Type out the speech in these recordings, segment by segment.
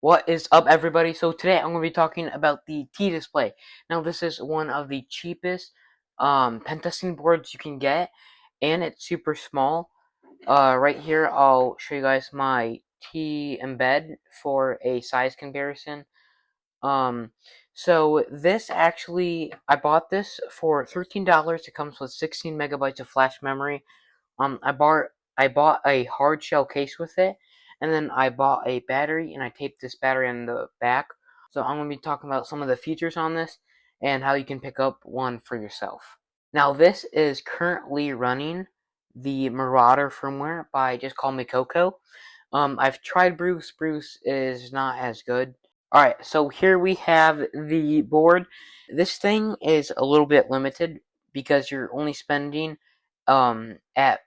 What is up, everybody? So today I'm going to be talking about the T-Display. Now this is one of the cheapest pen testing boards you can get, and it's super small. Right here I'll show you guys my T-Embed for a size comparison. Um, so this actually, I bought this for $13. It comes with 16 megabytes of flash memory. I bought a hard shell case with it, and then I bought a battery, and I taped this battery on the back. So I'm gonna be talking about some of the features on this and how you can pick up one for yourself. Now this is currently running the Marauder firmware by Just Call Me Coco. I've tried Bruce. Bruce is not as good. Alright, so here we have the board. This thing is a little bit limited because you're only spending at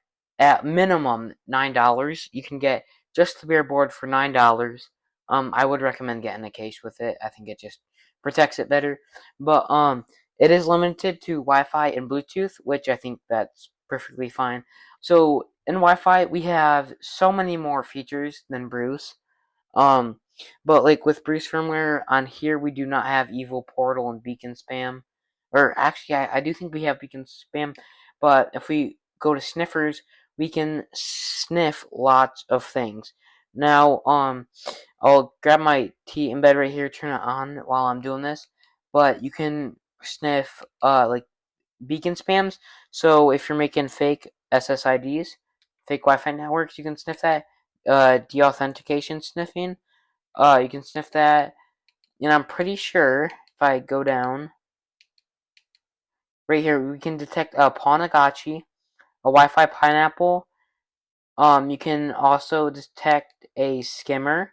minimum $9. You can get just the bare board for $9. I would recommend getting a case with it. I think it just protects it better. But it is limited to Wi-Fi and Bluetooth, which I think that's perfectly fine. So in Wi-Fi, we have so many more features than Bruce. Um, but like with Bruce firmware on here, we do not have Evil Portal and Beacon Spam. Or actually, I do think we have Beacon Spam. But if we go to sniffers, we can sniff lots of things. Now, I'll grab my T embed right here, turn it on while I'm doing this. But you can sniff like beacon spams. So if you're making fake SSIDs, fake Wi-Fi networks, you can sniff that. Deauthentication sniffing, you can sniff that. And I'm pretty sure if I go down right here, we can detect a Ponagachi, a Wi-Fi pineapple. You can also detect a skimmer,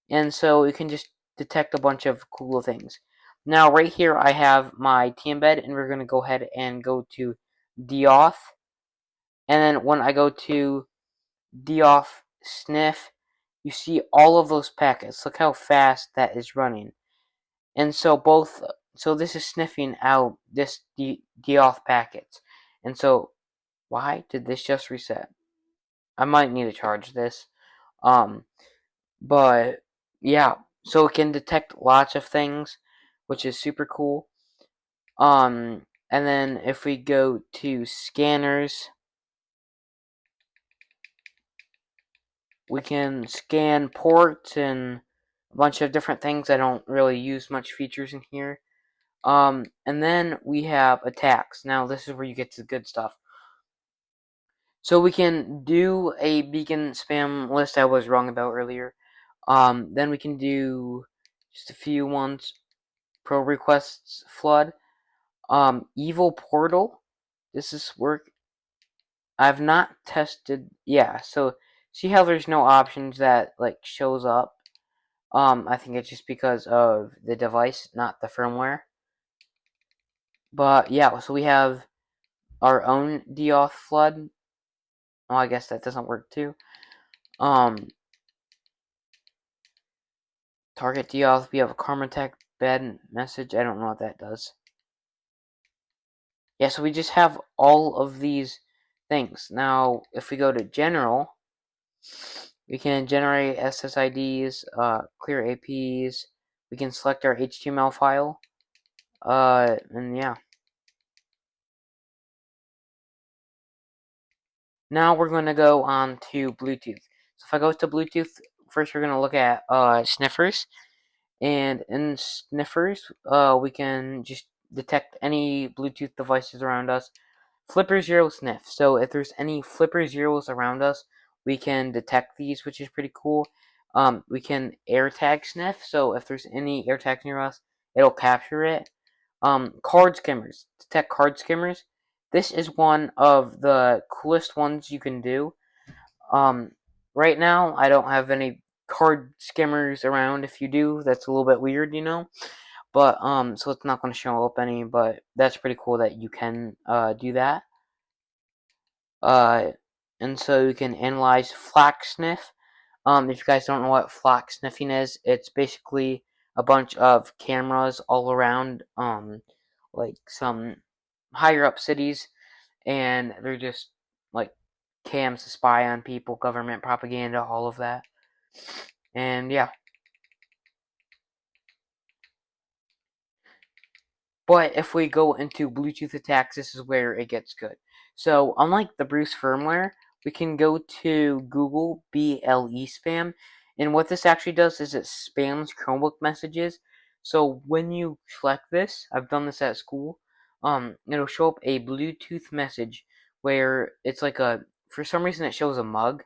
and so you can just detect a bunch of cool things. Now, right here, I have my T-embed, and we're going to go ahead and go to deauth. And then when I go to deauth sniff, you see all of those packets. Look how fast that is running. And so this is sniffing out this deauth packets. And so why did this just reset? I might need to charge this. Um, but yeah, so it can detect lots of things, which is super cool. And then if we go to scanners, we can scan ports and a bunch of different things. I don't really use much features in here. And then we have attacks. Now this is where you get to the good stuff. So we can do a beacon spam list I was wrong about earlier. Then we can do just a few ones. Pro requests flood. Evil portal. This is work I've not tested. Yeah, so see how there's no options that like shows up. I think it's just because of the device, not the firmware. But yeah, so we have our own deauth flood. Oh, I guess that doesn't work too. Um, target deauth. We have a Karmatech bed message. I don't know what that does. Yeah, so we just have all of these things. Now, if we go to general, we can generate SSIDs, clear APs. We can select our HTML file. And yeah. Now we're going to go on to Bluetooth. So if I go to Bluetooth, first we're going to look at sniffers. And in sniffers, we can just detect any Bluetooth devices around us. Flipper zero sniff. So if there's any flipper zeros around us, we can detect these, which is pretty cool. We can AirTag sniff. So if there's any AirTags near us, it'll capture it. Card skimmers. Detect card skimmers. This is one of the coolest ones you can do. Um, right now, I don't have any card skimmers around. If you do, that's a little bit weird, you know. But so it's not going to show up any. But that's pretty cool that you can do that. Uh, and so you can analyze flak sniff. If you guys don't know what flak sniffing is, it's basically a bunch of cameras all around, like some higher up cities, and they're just like cams to spy on people, government propaganda, all of that. And yeah. But if we go into Bluetooth attacks, this is where it gets good. So unlike the Bruce firmware, we can go to Google BLE spam, and what this actually does is it spams Chromebook messages. So when you select this, I've done this at school. It'll show up a Bluetooth message where it's like a, for some reason it shows a mug.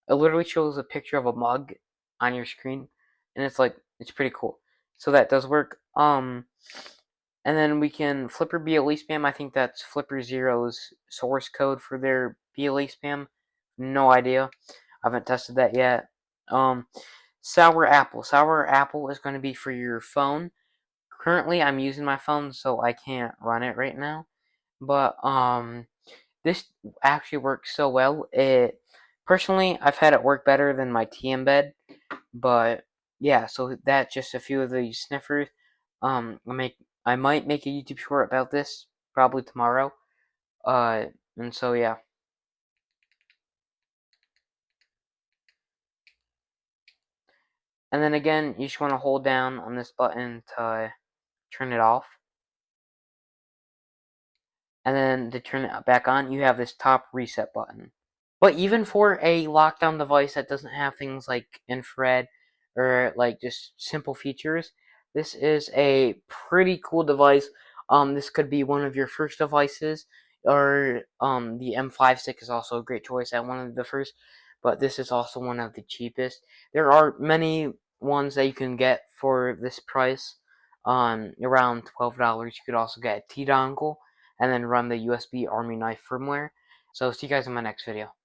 It literally shows a picture of a mug on your screen, and it's like, it's pretty cool. So that does work. And then we can Flipper BLE spam. I think that's Flipper Zero's source code for their BLE spam. No idea. I haven't tested that yet. Um, Sour Apple. Sour Apple is going to be for your phone. Currently, I'm using my phone, so I can't run it right now. But this actually works so well. It personally, I've had it work better than my TM bed. But yeah, so that's just a few of the sniffers. I might make a YouTube short about this probably tomorrow. And so yeah. And then again, you just want to hold down on this button to turn it off. And then to turn it back on, you have this top reset button. But even for a lockdown device that doesn't have things like infrared or like just simple features, this is a pretty cool device. This could be one of your first devices, or the M5 stick is also a great choice at one of the first, but this is also one of the cheapest. There are many ones that you can get for this price, around $12. You could also get a T dongle and then run the USB Army Knife firmware. So see you guys in my next video.